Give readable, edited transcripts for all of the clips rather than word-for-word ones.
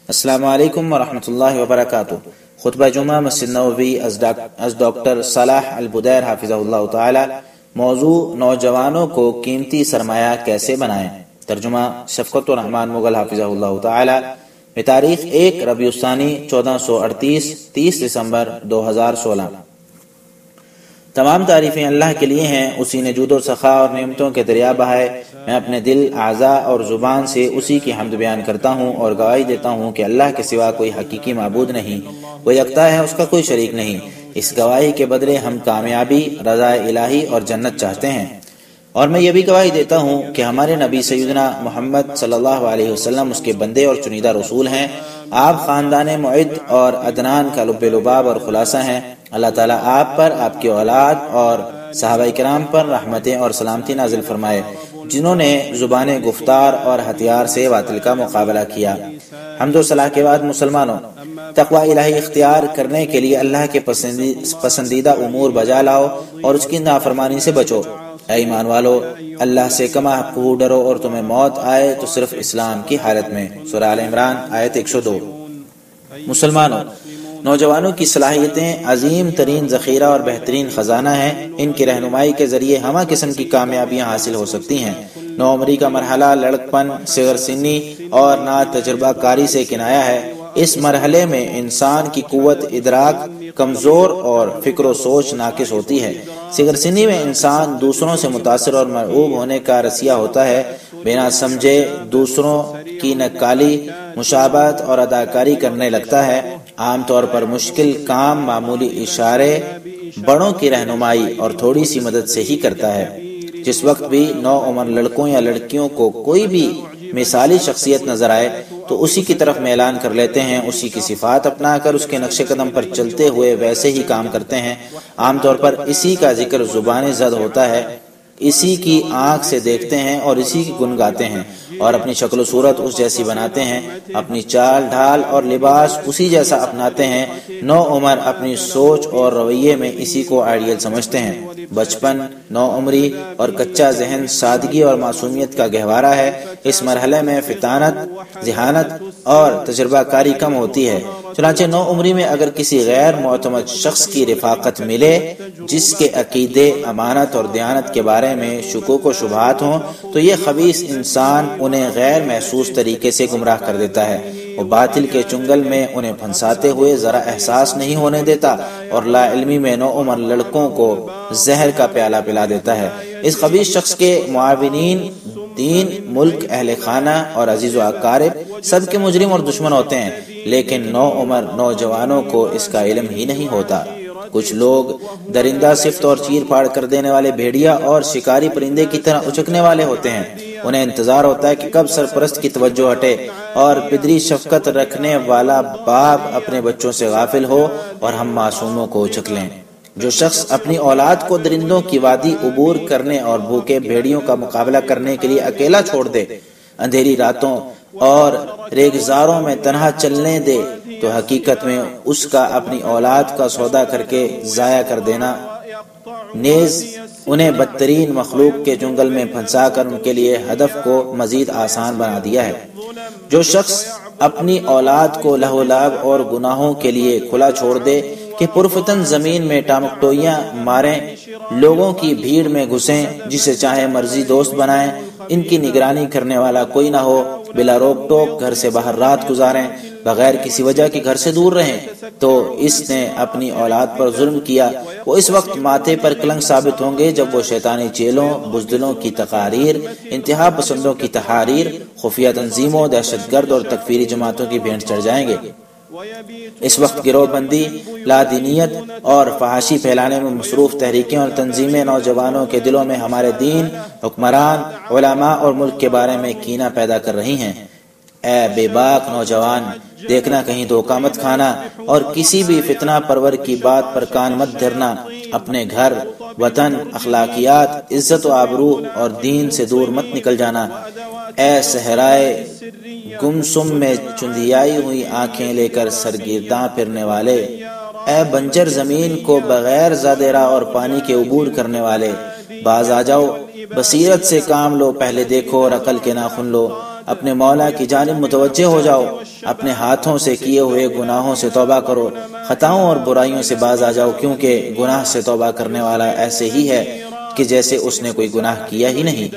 السلام علیکم ورحمۃ اللہ وبرکاتہ۔ خطبہ جمعہ مسجد نبوی از ڈاکٹر صلاح البدیر حافظہ اللہ تعالی۔ موضوع نوجوانوں کو قیمتی سرمایہ کیسے بنائیں۔ ترجمہ شفقت الرحمان مغل حافظہ اللہ تعالی۔ بتاریخ 1 ربیع الثانی 1438 30 دسمبر 2016۔ تمام تعریفیں اللہ کے لیے ہیں، اسی نے جود و سخا اور نعمتوں کے دریا بہائے۔ میں اپنے دل، اعضاء اور زبان سے اسی کی حمد بیان کرتا ہوں اور گواہی دیتا ہوں کہ اللہ کے سوا کوئی حقیقی معبود نہیں، وہ یکتا ہے، اس کا کوئی شریک نہیں۔ اس گواہی کے بدلے ہم کامیابی، رضا الہی اور جنت چاہتے ہیں۔ اور میں یہ بھی گواہی دیتا ہوں کہ ہمارے نبی سیدنا محمد صلی اللہ علیہ وسلم اس کے بندے اور چنیدہ رسول ہیں۔ آپ خاندان معد اور عدنان کا لب لباب اور خلاصہ ہیں۔ اللہ تعالیٰ آپ پر، آپ کی اولاد اور صحابہ کرام پر رحمتیں اور سلامتی نازل فرمائے، جنہوں نے زبان گفتار اور ہتھیار سے باطل کا مقابلہ کیا۔ حمد و صلاح کے بعد مسلمانوں، تقوی الہی اختیار کرنے کے لیے اللہ کے پسندیدہ امور بجا لاؤ اور اس کی نافرمانی سے بچو۔ اے ایمان والو، اللہ سے کما حقہ ڈرو، اور تمہیں موت آئے تو صرف اسلام کی حالت میں۔ سورہ آل عمران آیت 102۔ مسلمانوں، نوجوانوں کی صلاحیتیں عظیم ترین ذخیرہ اور بہترین خزانہ ہیں۔ ان کی رہنمائی کے ذریعے ہمہ قسم کی کامیابیاں حاصل ہو سکتی ہیں۔ نوعمری کا مرحلہ لڑکپن، صغر سنی اور نا تجربہ کاری سے کنایا ہے۔ اس مرحلے میں انسان کی قوت ادراک کمزور اور فکر و سوچ ناقص ہوتی ہے۔ صغر سنی میں انسان دوسروں سے متاثر اور مرعوب ہونے کا رسیہ ہوتا ہے، بنا سمجھے دوسروں کی نقالی، مشابہت اور اداکاری کرنے لگتا ہے۔ عام طور پر مشکل کام معمولی اشارے، بڑوں کی رہنمائی اور تھوڑی سی مدد سے ہی کرتا ہے۔ جس وقت بھی نوعمر لڑکوں یا لڑکیوں کو کوئی بھی مثالی شخصیت نظر آئے تو اسی کی طرف میلان کر لیتے ہیں، اسی کی صفات اپنا کر اس کے نقش قدم پر چلتے ہوئے ویسے ہی کام کرتے ہیں۔ عام طور پر اسی کا ذکر زبان زد ہوتا ہے، اسی کی آنکھ سے دیکھتے ہیں اور اسی کی گنگاتے ہیں، اور اپنی شکل و صورت اس جیسی بناتے ہیں، اپنی چال ڈھال اور لباس اسی جیسا اپناتے ہیں۔ نو عمر اپنی سوچ اور رویے میں اسی کو آئیڈیل سمجھتے ہیں۔ بچپن، نو عمری اور کچا ذہن سادگی اور معصومیت کا گہوارہ ہے۔ اس مرحلے میں فطانت، ذہانت اور تجربہ کاری کم ہوتی ہے۔ چنانچہ نو عمری میں اگر کسی غیر معتمد شخص کی رفاقت ملے، جس کے عقیدے، امانت اور دیانت کے بارے میں شکوک و شبہات ہوں، تو یہ خبیث انسان انہیں غیر محسوس طریقے سے گمراہ کر دیتا ہے۔ وہ باطل کے چنگل میں انہیں پھنساتے ہوئے ذرا احساس نہیں ہونے دیتا اور لا علمی میں نو عمر لڑکوں کو زہر کا پیالہ پلا دیتا ہے۔ اس خبیث شخص کے معاونین دین، ملک، اہل خانہ اور عزیز و اقارب سب کے مجرم اور دشمن ہوتے ہیں، لیکن نو عمر نوجوانوں کو اس کا علم ہی نہیں ہوتا۔ کچھ لوگ درندہ صفت اور چیر پاڑ کر دینے والے بھیڑیا اور شکاری پرندے کی طرح اچکنے والے ہوتے ہیں۔ انہیں انتظار ہوتا ہے کہ کب سرپرست کی توجہ ہٹے اور پدری شفقت رکھنے والا باپ اپنے بچوں سے غافل ہو اور ہم معصوموں کو اچک لیں۔ جو شخص اپنی اولاد کو درندوں کی وادی عبور کرنے اور بھوکے بھیڑیوں کا مقابلہ کرنے کے لیے اکیلا چھوڑ دے، اندھیری راتوں اور ریگزاروں میں تنہا چلنے دے، تو حقیقت میں اس کا اپنی اولاد کا سودا کر کے ضائع کر دینا نیز انہیں بدترین مخلوق کے جنگل میں پھنسا کر ان کے لیے ہدف کو مزید آسان بنا دیا ہے۔ جو شخص اپنی اولاد کو لہو لعب اور گناہوں کے لیے کھلا چھوڑ دے کہ پرفتن زمین میں ٹامکٹوئیاں ماریں، لوگوں کی بھیڑ میں گھسیں، جسے چاہے مرضی دوست بنائیں، ان کی نگرانی کرنے والا کوئی نہ ہو، بلا روک ٹوک گھر سے باہر رات گزاریں، بغیر کسی وجہ کے گھر سے دور رہیں، تو اس نے اپنی اولاد پر ظلم کیا۔ وہ اس وقت ماتھے پر کلنگ ثابت ہوں گے جب وہ شیطانی چیلوں، بزدلوں کی تقاریر، انتہا پسندوں کی تحاریر، خفیہ تنظیموں، دہشت گرد اور تکفیری جماعتوں کی بھینٹ چڑھ جائیں گے۔ اس وقت گروہ بندی، لادینیت اور فحاشی پھیلانے میں مصروف تحریکیں اور تنظیمیں نوجوانوں کے دلوں میں ہمارے دین، حکمران، علماء اور ملک کے بارے میں کینہ پیدا کر رہی ہیں۔ اے بے باک نوجوان، دیکھنا کہیں دھوکہ مت کھانا اور کسی بھی فتنہ پرور کی بات پر کان مت دھرنا۔ اپنے گھر، وطن، اخلاقیات، عزت و آبرو اور دین سے دور مت نکل جانا۔ اے صحرائے گمسم میں چندیائی ہوئی آنکھیں لے کر سرگرداں پھرنے والے، اے بنجر زمین کو بغیر زادہ راہ اور پانی کے عبور کرنے والے، باز آ جاؤ، بصیرت سے کام لو، پہلے دیکھو اور عقل کے ناخن لو۔ اپنے مولا کی جانب متوجہ ہو جاؤ، اپنے ہاتھوں سے کیے ہوئے گناہوں سے توبہ کرو، خطاؤں اور برائیوں سے باز آ جاؤ، کیونکہ گناہ سے توبہ کرنے والا ایسے ہی ہے کہ جیسے اس نے کوئی گناہ کیا ہی نہیں۔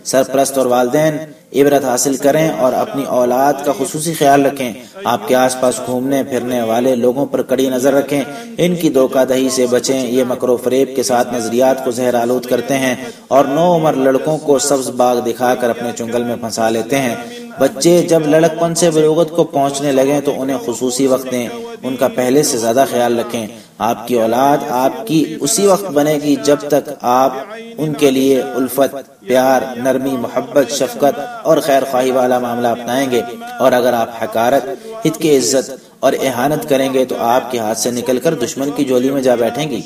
سرپرست اور والدین عبرت حاصل کریں اور اپنی اولاد کا خصوصی خیال رکھیں۔ آپ کے آس پاس گھومنے پھرنے والے لوگوں پر کڑی نظر رکھیں، ان کی دھوکہ دہی سے بچیں، یہ مکر و فریب کے ساتھ نظریات کو زہر آلود کرتے ہیں اور نوعمر لڑکوں کو سبز باغ دکھا کر اپنے چنگل میں پھنسا لیتے ہیں۔ بچے جب لڑک پن سے بلوغت کو پہنچنے لگیں تو انہیں خصوصی وقت دیں، ان کا پہلے سے زیادہ خیال رکھیں۔ آپ کی اولاد آپ کی اسی وقت بنے گی جب تک آپ ان کے لیے الفت، پیار، نرمی، محبت، شفقت اور خیر خواہی والا معاملہ اپنائیں گے، اور اگر آپ حقارت، ہت کی عزت اور اہانت کریں گے تو آپ کے ہاتھ سے نکل کر دشمن کی جولی میں جا بیٹھیں گی۔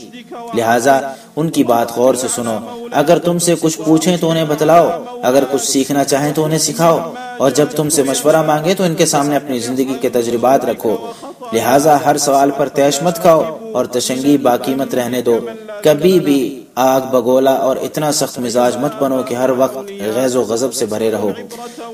لہٰذا ان کی بات غور سے سنو، اگر تم سے کچھ پوچھیں تو انہیں بتلاؤ، اگر کچھ سیکھنا چاہیں تو انہیں سکھاؤ، اور جب تم سے مشورہ مانگے تو ان کے سامنے اپنی زندگی کے تجربات رکھو۔ لہٰذا ہر سوال پر تیش مت کھاؤ اور تشنگی باقی مت رہنے دو، کبھی بھی آگ بگولا اور اتنا سخت مزاج مت بنو کہ ہر وقت غیظ و غضب سے بھرے رہو۔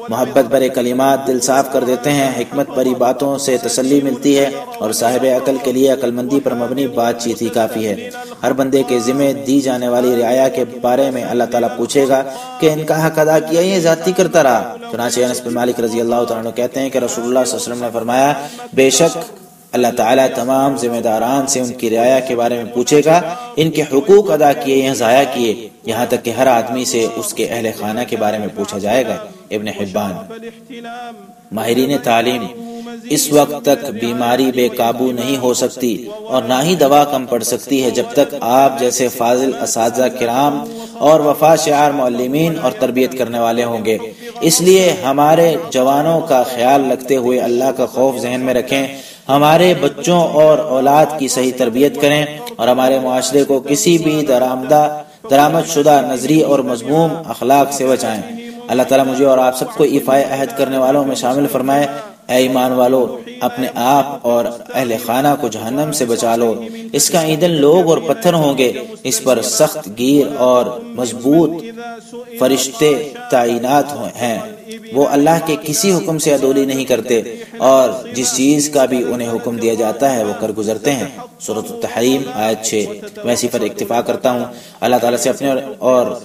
محبت بھرے کلمات دل صاف کر دیتے ہیں، حکمت بھری باتوں سے تسلی ملتی ہے، اور صاحب عقل کے لیے عقل مندی پر مبنی بات چیت ہی کافی ہے۔ ہر بندے کے ذمہ دی جانے والی رعایا کے بارے میں اللہ تعالیٰ پوچھے گا کہ ان کا حق ادا کیا یہ زیادتی کرتا رہا۔ چنانچہ انس بن مالک رضی اللہ تعالیٰ عنہ کہتے ہیں کہ رسول اللہ صلی اللہ علیہ وسلم نے فرمایا، بے شک اللہ تعالیٰ تمام ذمہ داران سے ان کی رعایا کے بارے میں پوچھے گا، ان کے حقوق ادا کیے یا ضائع کیے، یہاں تک کہ ہر آدمی سے اس کے اہل خانہ کے بارے میں پوچھا جائے گا۔ ابن حبان۔ ماہرین تعلیم، اس وقت تک بیماری بے قابو نہیں ہو سکتی اور نہ ہی دوا کم پڑ سکتی ہے جب تک آپ جیسے فاضل اساتذہ کرام اور وفا شعار معلمین اور تربیت کرنے والے ہوں گے۔ اس لیے ہمارے جوانوں کا خیال رکھتے ہوئے اللہ کا خوف ذہن میں رکھیں، ہمارے بچوں اور اولاد کی صحیح تربیت کریں اور ہمارے معاشرے کو کسی بھی درآمد شدہ نظری اور مذموم اخلاق سے بچائیں۔ اللہ تعالیٰ مجھے اور آپ سب کو ایفائے عہد کرنے والوں میں شامل فرمائے۔ اے ایمان والو، اپنے آپ اور اہل خانہ کو جہنم سے بچا لو، اس کا ایندھن لوگ اور پتھر ہوں گے، اس پر سخت گیر اور مضبوط فرشتے تعینات ہیں، وہ اللہ کے کسی حکم سے عدولی نہیں کرتے اور جس چیز کا بھی انہیں حکم دیا جاتا ہے وہ کر گزرتے ہیں۔ سورۃ التحریم آیت 6۔ میں اسی پر اکتفا کرتا ہوں۔ اللہ تعالیٰ سے اپنے اور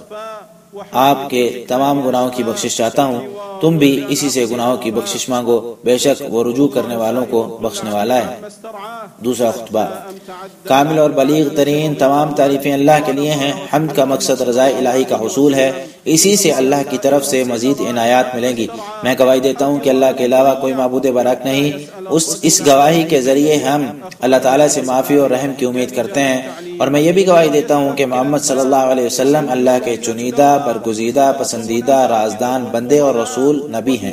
آپ کے تمام گناہوں کی بخشش چاہتا ہوں، تم بھی اسی سے گناہوں کی بخشش مانگو، بے شک وہ رجوع کرنے والوں کو بخشنے والا ہے۔ دوسرا خطبہ۔ کامل اور بلیغ ترین تمام تعریفیں اللہ کے لیے ہیں۔ حمد کا مقصد رضا الہی کا حصول ہے، اسی سے اللہ کی طرف سے مزید عنایات ملیں گی۔ میں گواہی دیتا ہوں کہ اللہ کے علاوہ کوئی معبود برحق نہیں۔ اس گواہی کے ذریعے ہم اللہ تعالیٰ سے معافی اور رحم کی امید کرتے ہیں، اور میں یہ بھی گواہی دیتا ہوں کہ محمد صلی اللہ علیہ وسلم اللہ کے چنیدہ، برگزیدہ، پسندیدہ، رازدان بندے اور رسول نبی ہیں۔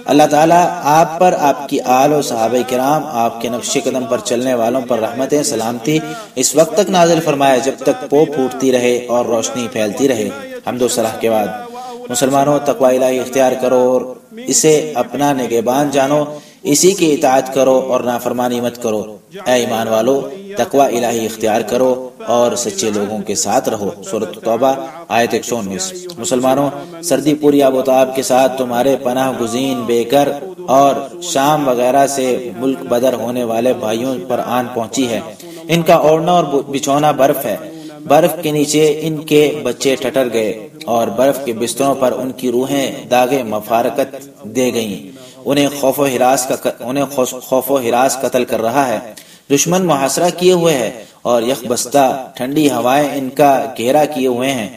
اللہ تعالیٰ آپ پر، آپ کی آل و صحابہ کرام، آپ کے نقش قدم پر چلنے والوں پر رحمت سلامتی اس وقت تک نازل فرمائے جب تک پو پھوٹتی رہے اور روشنی پھیلتی رہے۔ حمد و ثنا کے بعد، مسلمانوں تقوی الہی اختیار کرو اور اسے اپنا نگہبان جانو، اسی کی اطاعت کرو اور نافرمانی مت کرو۔ اے ایمان والو، تقوی الہی اختیار کرو اور سچے لوگوں کے ساتھ رہو۔ سورۃ توبہ آیت 119۔ مسلمانوں، سردی پوری آب و تاب کے ساتھ تمہارے پناہ گزین بے گھر اور شام وغیرہ سے ملک بدر ہونے والے بھائیوں پر آن پہنچی ہے۔ ان کا اوڑھنا اور بچھونا برف ہے، برف کے نیچے ان کے بچے ٹٹر گئے اور برف کے بستروں پر ان کی روحیں داغے مفارقت دے گئیں۔ انہیں خوف و ہراس قتل کر رہا ہے، دشمن محاصرہ کیے ہوئے ہے اور یخ بستہ ٹھنڈی ہوائیں ان کا گھیرا کیے ہوئے ہیں۔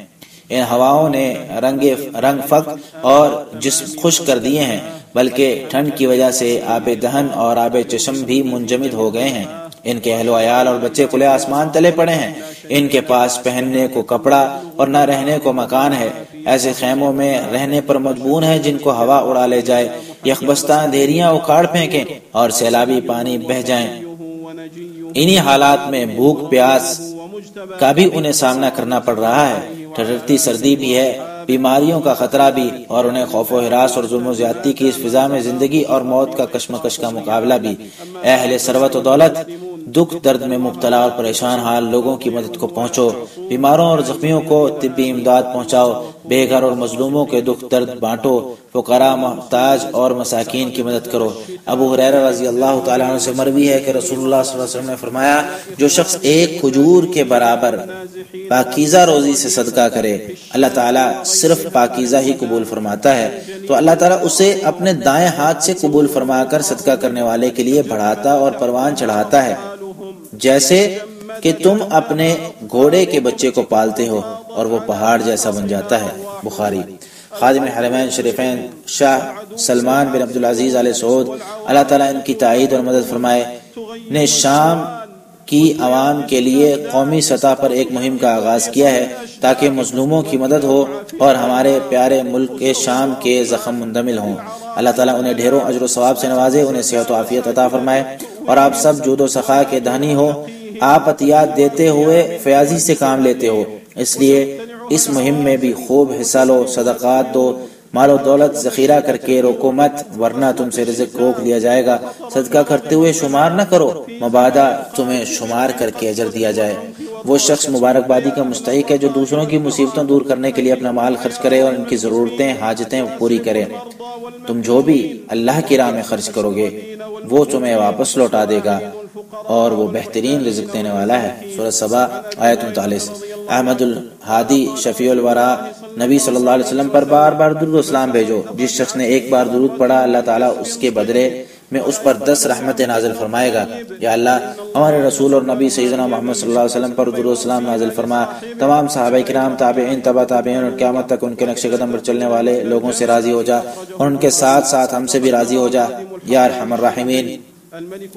ان ہواؤں نے رنگ فک اور جسم خشک کر دیے ہیں، بلکہ ٹھنڈ کی وجہ سے آب دہن اور آب چشم بھی منجمد ہو گئے ہیں۔ ان کے اہل و عیال اور بچے کھلے آسمان تلے پڑے ہیں، ان کے پاس پہننے کو کپڑا اور نہ رہنے کو مکان ہے۔ ایسے خیموں میں رہنے پر مجبور ہیں جن کو ہوا اڑا لے جائے، یخبستہ اندھیریاں اکھاڑ پھینکیں اور سیلابی پانی بہہ جائیں۔ انہی حالات میں بھوک پیاس کا بھی انہیں سامنا کرنا پڑ رہا ہے، ٹھٹرتی سردی بھی ہے، بیماریوں کا خطرہ بھی، اور انہیں خوف و ہراس اور ظلم و زیادتی کی اس فضا میں زندگی اور موت کا کشمکش کا مقابلہ بھی۔ اے اہل ثروت و دولت، دکھ درد میں مبتلا اور پریشان حال لوگوں کی مدد کو پہنچو، بیماروں اور زخمیوں کو طبی امداد پہنچاؤ، بے گھر اور مظلوموں کے دکھ درد بانٹو، فقراء، محتاج اور مساکین کی مدد کرو۔ ابو ہریرہ رضی اللہ تعالیٰ عنہ سے مروی ہے کہ رسول اللہ صلی اللہ علیہ وسلم نے فرمایا، جو شخص ایک کھجور کے برابر پاکیزہ روزی سے صدقہ کرے، اللہ تعالیٰ صرف پاکیزہ ہی قبول فرماتا ہے، تو اللہ تعالیٰ اسے اپنے دائیں ہاتھ سے قبول فرما کر صدقہ کرنے والے کے لیے بڑھاتا اور پروان چڑھاتا ہے، جیسے کہ تم اپنے گھوڑے کے بچے کو پالتے ہو اور وہ پہاڑ جیسا بن جاتا ہے۔ بخاری۔ خادم حرمین شریفین شاہ سلمان بن عبدالعزیز آل سعود اللہ تعالیٰ ان کی تائید اور مدد فرمائے نے شام کی عوام کے لیے قومی سطح پر ایک مہم کا آغاز کیا ہے تاکہ مظلوموں کی مدد ہو اور ہمارے پیارے ملک کے شام کے زخم مندمل ہوں۔ اللہ تعالیٰ انہیں ڈھیروں اجر و ثواب سے نوازے، انہیں صحت و عافیت عطا فرمائے، اور آپ سب جود و سخا کے دھنی ہو۔ آپ عطیات دیتے ہوئے فیاضی سے کام لیتے ہو، اس لیے اس مہم میں بھی خوب حصہ لو، صدقات دو، مال و دولت ذخیرہ کر کے روکو مت، ورنہ تم سے رزق روک لیا جائے گا۔ صدقہ کرتے ہوئے شمار نہ کرو، مبادا تمہیں شمار کر کے اجر دیا جائے۔ وہ شخص مبارکبادی کا مستحق ہے جو دوسروں کی مصیبتوں دور کرنے کے لیے اپنا مال خرچ کرے اور ان کی ضرورتیں حاجتیں پوری کرے۔ تم جو بھی اللہ کی راہ میں خرچ کرو گے وہ تمہیں واپس لوٹا دے گا اور وہ بہترین رزق دینے والا ہے۔ سورۃ سبا آیت 39۔ احمد الہادی شفیع الورا نبی صلی اللہ علیہ وسلم پر بار بار درود و سلام بھیجو۔ جس شخص نے ایک بار درود پڑھا اللہ تعالیٰ اس کے بدلے میں اس پر 10 رحمتیں نازل فرمائے گا۔ یا اللہ ہمارے رسول اور نبی سیدنا محمد صلی اللہ علیہ وسلم پر درود و سلام نازل فرما، تمام صحابہ کرام، تابعین، تبع تابعین اور قیامت تک ان کے نقش قدم پر چلنے والے لوگوں سے راضی ہو جا، اور ان کے ساتھ ساتھ ہم سے بھی راضی ہو جا یا ارحم الراحمین۔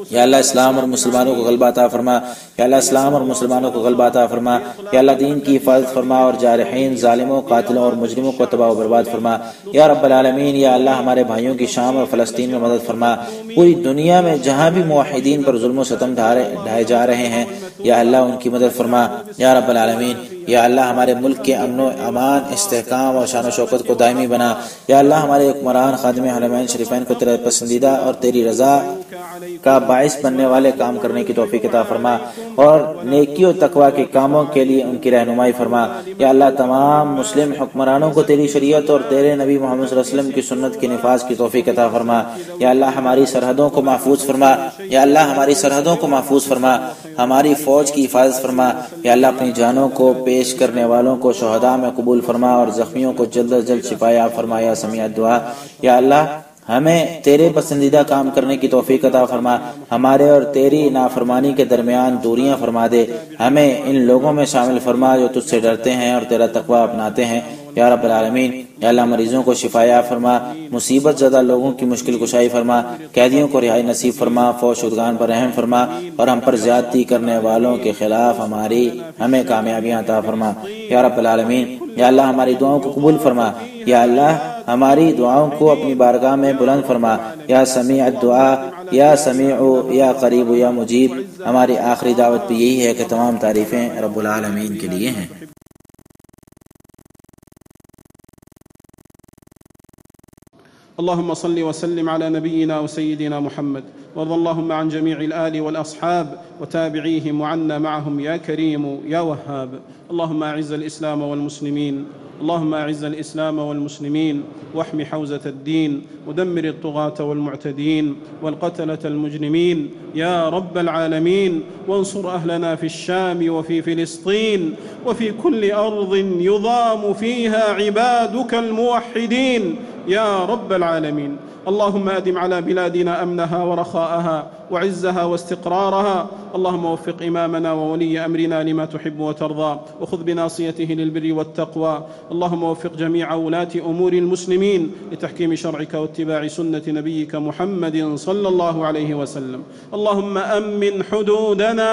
یا اللہ اسلام اور مسلمانوں کو غلبہ عطا فرما، یا اللہ اسلام اور مسلمانوں کو غلبہ عطا فرما، یا اللہ دین کی حفاظت فرما اور جارحین، ظالموں، قاتلوں اور مجرموں کو تباہ و برباد فرما یا رب العالمین۔ یا اللہ ہمارے بھائیوں کی شام اور فلسطین میں مدد فرما، پوری دنیا میں جہاں بھی موحدین پر ظلم و ستم ڈھائے جا رہے ہیں یا اللہ ان کی مدد فرما یا رب العالمین۔ یا اللہ ہمارے ملک کے امن و امان، استحکام اور شان و شوکت کو دائمی بنا۔ یا اللہ ہمارے حکمران خادم حرمین شریفین کو تیرے پسندیدہ اور تیری رضا کا باعث بننے والے کام کرنے کی توفیق عطا فرما، اور نیکی و تقوی کے کاموں کے لیے ان کی رہنمائی فرما۔ یا اللہ تمام مسلم حکمرانوں کو تیری شریعت اور تیرے نبی محمد صلی اللہ علیہ وسلم کی سنت کے نفاذ کی توفیق عطا فرما۔ یا اللہ ہماری سرحدوں کو محفوظ فرما، یا اللہ ہماری سرحدوں کو محفوظ فرما، ہماری فوج کی حفاظت فرما۔ یا اللہ اپنی جانوں کو پیش کرنے والوں کو شہداء میں قبول فرما، اور زخمیوں کو جلد از جلد شفا یاب فرما یا سمیع الدعا۔ یا اللہ ہمیں تیرے پسندیدہ کام کرنے کی توفیق عطا فرما، ہمارے اور تیری نافرمانی کے درمیان دوریاں فرما دے، ہمیں ان لوگوں میں شامل فرما جو تجھ سے ڈرتے ہیں اور تیرا تقوی اپناتے ہیں یا رب العالمین۔ یا اللہ مریضوں کو شفا یاب فرما، مصیبت زدہ لوگوں کی مشکل کشائی فرما، قیدیوں کو رہائی نصیب فرما، فوت شدگان پر رحم فرما، اور ہم پر زیادتی کرنے والوں کے خلاف ہمیں کامیابیاں عطا فرما یا رب العالمین۔ یا اللہ ہماری دعاؤں کو قبول فرما، یا اللہ ہماری دعاؤں کو اپنی بارگاہ میں بلند فرما یا سمیع الدعا، یا سمیع، یا قریب، یا مجیب۔ ہماری آخری دعوت بھی یہی ہے کہ تمام تعریفیں رب العالمین کے لیے ہیں۔ اللهم صل وسلم على نبينا وسيدنا محمد، وارض اللهم عن جميع الآل والأصحاب وتابعيهم وعنا معهم يا كريم يا وهاب. اللهم أعز الإسلام والمسلمين، اللهم أعز الإسلام والمسلمين واحم حوزة الدين، ودمر الطغاة والمعتدين والقتلة المجرمين يا رب العالمين. وانصر أهلنا في الشام وفي فلسطين وفي كل أرض يضام فيها عبادك الموحدين يا رب العالمين. اللهم أدم على بلادنا أمنها ورخاءها وعزها واستقرارها. اللهم وفق إمامنا وولي أمرنا لما تحب وترضى، وخذ بناصيته للبر والتقوى. اللهم وفق جميع ولاة أمور المسلمين لتحكيم شرعك واتباع سنة نبيك محمد صلى الله عليه وسلم. اللهم أمن حدودنا،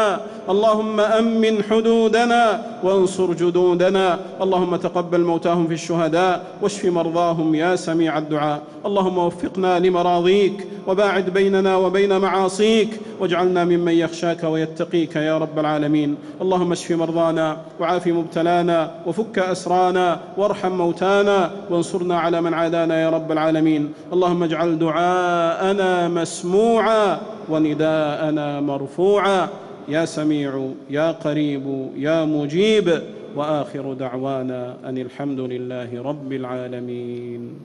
اللهم أمن حدودنا وانصر جدودنا. اللهم تقبل موتاهم في الشهداء واشف مرضاهم يا سميع الدعاء. اللهم وفقنا لمراضيك وباعد بيننا وبين معاصيك، واجعلنا ممن يخشاك ويتقيك يا رب العالمين. اللهم اشف مرضانا وعاف مبتلانا وفك أسرانا وارحم موتانا، وانصرنا على من عادانا يا رب العالمين. اللهم اجعل دعاءنا مسموعا ونداءنا مرفوعا يا سميع يا قريب يا مجيب. وآخر دعوانا أن الحمد لله رب العالمين.